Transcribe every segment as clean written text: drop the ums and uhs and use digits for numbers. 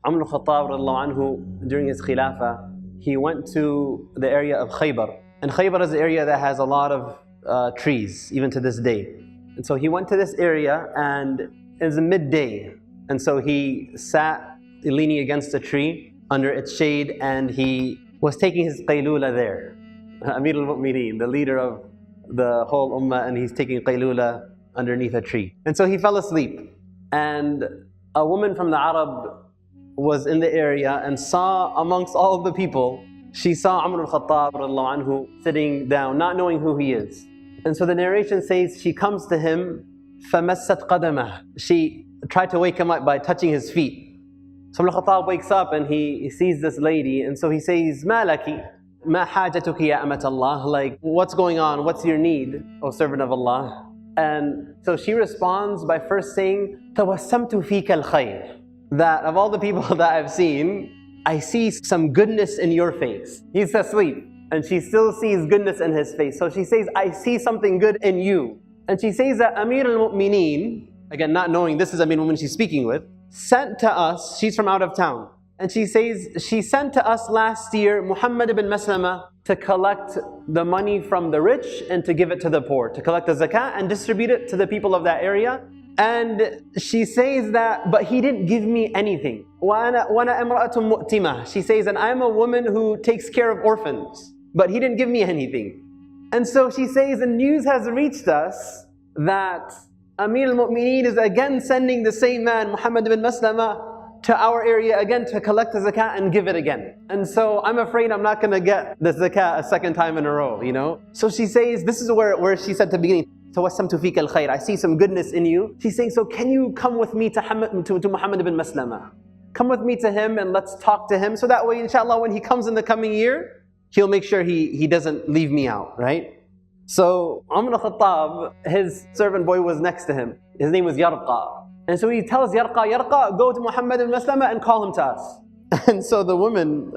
Umar al-Khattab anhu, during his Khilafah, he went to the area of Khaybar. And Khaybar is an area that has a lot of trees, even to this day. And so he went to this area, and it was midday. And so he sat leaning against a tree under its shade, and he was taking his qaylula there. Amir al-Mu'mineen, the leader of the whole ummah, and he's taking qaylula underneath a tree. And so he fell asleep. And a woman from the Arab was in the area and saw amongst all of the people, she saw Umar al-Khattab anhu sitting down, not knowing who he is. And so the narration says she comes to him, فَمَسَّتْ قَدَمَهُ. She tried to wake him up by touching his feet. So Umar al-Khattab wakes up and he sees this lady, and so he says, مَا لَكِ مَا حَاجَتُكِ يَا أَمَةَ اللَّهِ. Like, what's going on? What's your need, O servant of Allah? And so she responds by first saying, تَوَسَّمْتُ فِيكَ الْخَيْرِ. That of all the people that I've seen, I see some goodness in your face. He's asleep, and she still sees goodness in his face. So she says, I see something good in you. And she says that Amir al-Mu'mineen, again not knowing this is Amir al-Mu'mineen she's speaking with, sent to us, she's from out of town, and she says, she sent to us last year Muhammad ibn Maslama to collect the money from the rich and to give it to the poor, to collect the zakah and distribute it to the people of that area. And she says that, but he didn't give me anything. وَأَنَا إِمْرَأَةٌ مُؤْتِمَةٌ. She says, and I'm a woman who takes care of orphans, but he didn't give me anything. And so she says, the news has reached us that Amir al-Mu'mineen is again sending the same man, Muhammad ibn Maslama, to our area again to collect the zakah and give it again. And so I'm afraid I'm not going to get the zakah a second time in a row, you know. So she says, this is where she said at the beginning, تَوَسَّمْتُ فِيكَ الْخَيْرِ. I see some goodness in you. She's saying, so can you come with me to Muhammad ibn Maslama? Come with me to him and let's talk to him. So that way, inshallah, when he comes in the coming year, he'll make sure he doesn't leave me out, right? So Umar al-Khattab, his servant boy was next to him. His name was Yarqa. And so he tells Yarqa, go to Muhammad ibn Maslama and call him to us. And so the woman,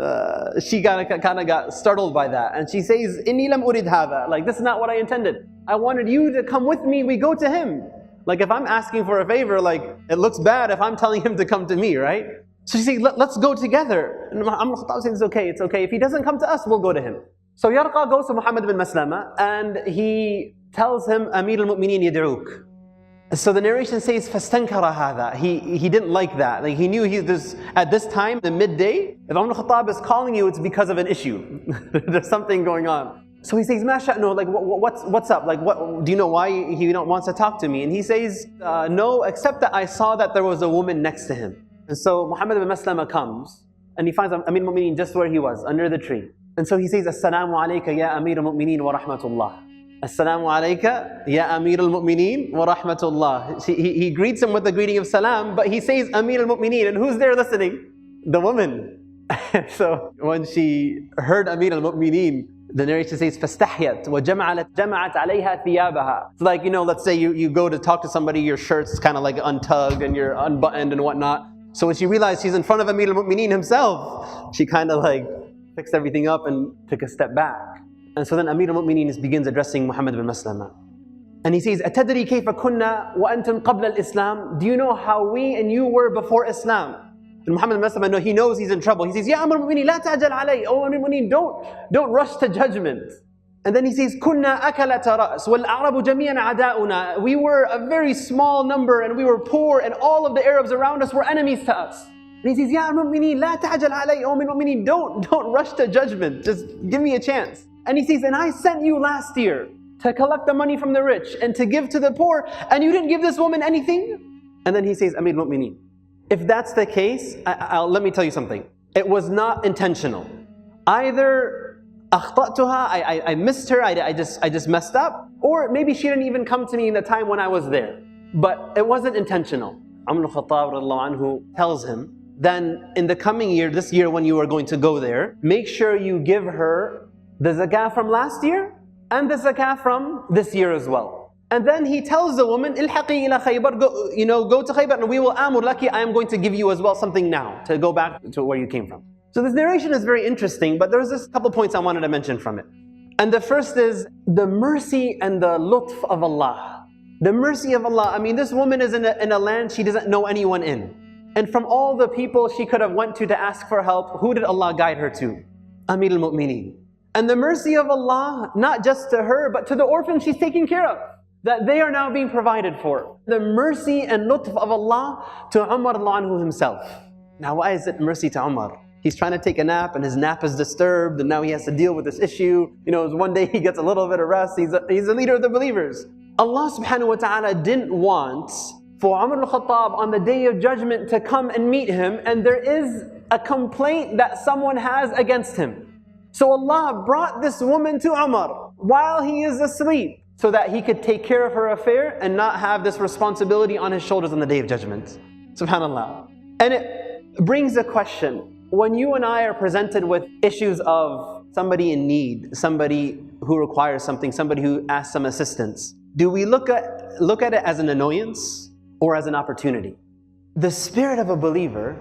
she kind of got startled by that. And she says, إِنِّي لَمْ أُرِدْ هَذَا. Like, this is not what I intended. I wanted you to come with me, we go to him. Like, if I'm asking for a favor, like, it looks bad if I'm telling him to come to me, right? So she says, let's go together. And Umar al-Khattab says, it's okay. If he doesn't come to us, we'll go to him. So Yarqa goes to Muhammad ibn Maslama and he tells him, Amir al-Mu'mineen yad'uk. So the narration says, فَاسْتَنْكَرَ هَذَا. He didn't like that. Like, he knew at this time, the midday, if Umar al-Khattab is calling you, it's because of an issue. There's something going on. So he says, مَا شَأْنُهُ. Like, what's up? Like, do you know why he wants to talk to me? And he says, no, except that I saw that there was a woman next to him. And so Muhammad ibn Maslama comes, and he finds Amir al-Mu'mineen just where he was, under the tree. And so he says, Assalaamu alayka ya Amir al-Mu'mineen wa rahmatullah. Assalaamu alayka ya Amir al-Mu'mineen wa rahmatullah. He greets him with the greeting of salam, but he says Amir al-Mu'mineen, and who's there listening? The woman. So when she heard Amir al-Mu'mineen, the narration says, فَاسْتَحْيَتْ وَجَمَعَتْ عَلَيْهَا ثِيَابَهَا. It's like, let's say you go to talk to somebody, your shirt's kind of like untugged and you're unbuttoned and whatnot. So when she realized she's in front of Amir al-Mu'mineen himself, she kind of like fixed everything up and took a step back. And so then Amir al-Mu'mineen begins addressing Muhammad ibn Maslama. And he says, أَتَدْرِي كَيْفَ كُنَّا وَأَنْتُمْ قَبْلَ الْإِسْلَامِ. Do you know how we and you were before Islam? And Muhammad ibn Maslama, he knows he's in trouble. He says, Ya Amir al-Mu'mineen, la ta'jal alay. Oh Amir al-Mu'mineen, don't rush to judgment. And then he says, كُنَّا أَكَلَةَ رَأْسٍ وَالْأَعْرَبُ جَمِيعًا عَدَاؤُنَا. We were a very small number and we were poor and all of the Arabs around us were enemies to us. And he says, Ya Amir al-Mu'mineen, la ta'jal alay. Oh Amir al-Mu'mineen, don't rush to judgment. Just give me a chance. And he says, and I sent you last year to collect the money from the rich and to give to the poor, and you didn't give this woman anything? And then he says, Amir al-Mu'mineen, if that's the case, let me tell you something. It was not intentional. Either أخطأتها, I missed her, I just messed up, or maybe she didn't even come to me in the time when I was there. But it wasn't intentional. Umar al-Khattab anhu tells him, then in the coming year, this year when you are going to go there, make sure you give her the zakah from last year and the zakah from this year as well. And then he tells the woman, Ilhaqi ila Khaybar, go to Khaybar and we will amur laki, I am going to give you as well something now to go back to where you came from. So this narration is very interesting, but there's just a couple points I wanted to mention from it. And the first is the mercy and the lutf of Allah. The mercy of Allah. I mean, this woman is in a land she doesn't know anyone in. And from all the people she could have went to ask for help, who did Allah guide her to? Amir al-Mu'mineen. And the mercy of Allah, not just to her, but to the orphans she's taking care of, that they are now being provided for. The mercy and lutf of Allah to Umar anhu himself. Now why is it mercy to Umar? He's trying to take a nap and his nap is disturbed and now he has to deal with this issue. You know, one day he gets a little bit of rest. He's a leader of the believers. Allah subhanahu wa ta'ala didn't want for Umar al-Khattab on the day of judgment to come and meet him and there is a complaint that someone has against him. So Allah brought this woman to Umar while he is asleep so that he could take care of her affair and not have this responsibility on his shoulders on the day of judgment. SubhanAllah. And it brings a question. When you and I are presented with issues of somebody in need, somebody who requires something, somebody who asks some assistance, do we look at it as an annoyance or as an opportunity? The spirit of a believer,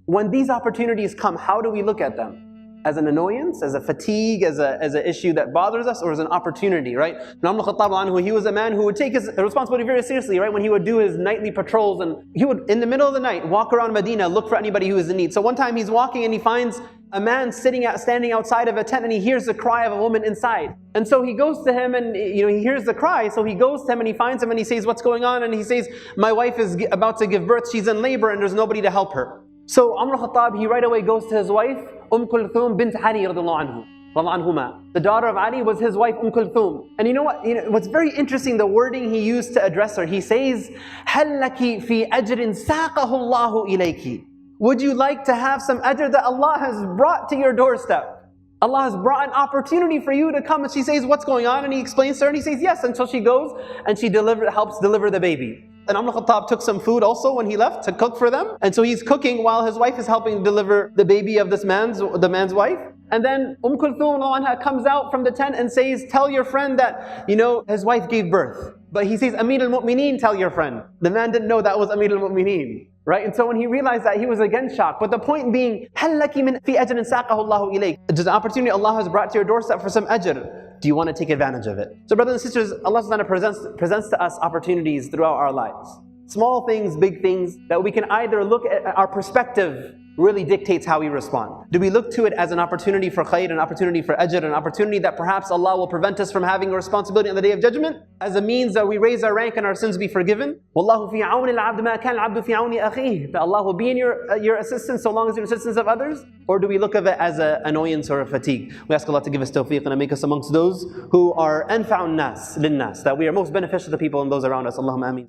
when these opportunities come, how do we look at them? As an annoyance, as a fatigue, as an issue that bothers us, or as an opportunity, right? Umar al-Khattab anhu, he was a man who would take his responsibility very seriously, right? When he would do his nightly patrols and he would, in the middle of the night, walk around Medina, look for anybody who is in need. So one time he's walking and he finds a man standing outside of a tent and he hears the cry of a woman inside. And so he goes to him and he hears the cry, so he goes to him and he finds him and he says, what's going on? And he says, my wife is about to give birth, she's in labor and there's nobody to help her. So Umar al-Khattab, he right away goes to his wife, Kulthum bint Ali radhiallahu anhuma. The daughter of Ali was his wife, Kulthum. And you know what? What's very interesting, the wording he used to address her, he says, هَلْ لَكِ فِي أَجْرٍ سَاقَهُ اللَّهُ إِلَيْكِ. Would you like to have some ajr that Allah has brought to your doorstep? Allah has brought an opportunity for you to come. And she says, what's going on? And he explains to her and he says, yes. Until she goes and she helps deliver the baby. And Umar al-Khattab took some food also when he left to cook for them. And so he's cooking while his wife is helping deliver the baby of the man's wife. And then Kulthum comes out from the tent and says, tell your friend that, his wife gave birth. But he says, Amir al-Mu'mineen, tell your friend. The man didn't know that was Amir al-Mu'mineen. Right? And so when he realized that, he was again shocked. But the point being, هَلْ لَكِ مِنْ فِي أَجْرٍ سَاقَهُ اللَّهُ إِلَيْكَ. There's an opportunity Allah has brought to your doorstep for some ajr. Do you want to take advantage of it? So brothers and sisters, Allah subhanahu wa ta'ala presents to us opportunities throughout our lives. Small things, big things, that we can either look at our perspective really dictates how we respond. Do we look to it as an opportunity for khair, an opportunity for ajr, an opportunity that perhaps Allah will prevent us from having a responsibility on the day of judgment? As a means that we raise our rank and our sins be forgiven? Wallahu fi awni al-abd ma kana al-abdu fi awni akhihi. That Allah will be in your assistance so long as you're in assistance of others? Or do we look at it as an annoyance or a fatigue? We ask Allah to give us tawfiq and make us amongst those who are anfa'un nas lin nas, that we are most beneficial to people and those around us. Allahumma ameen.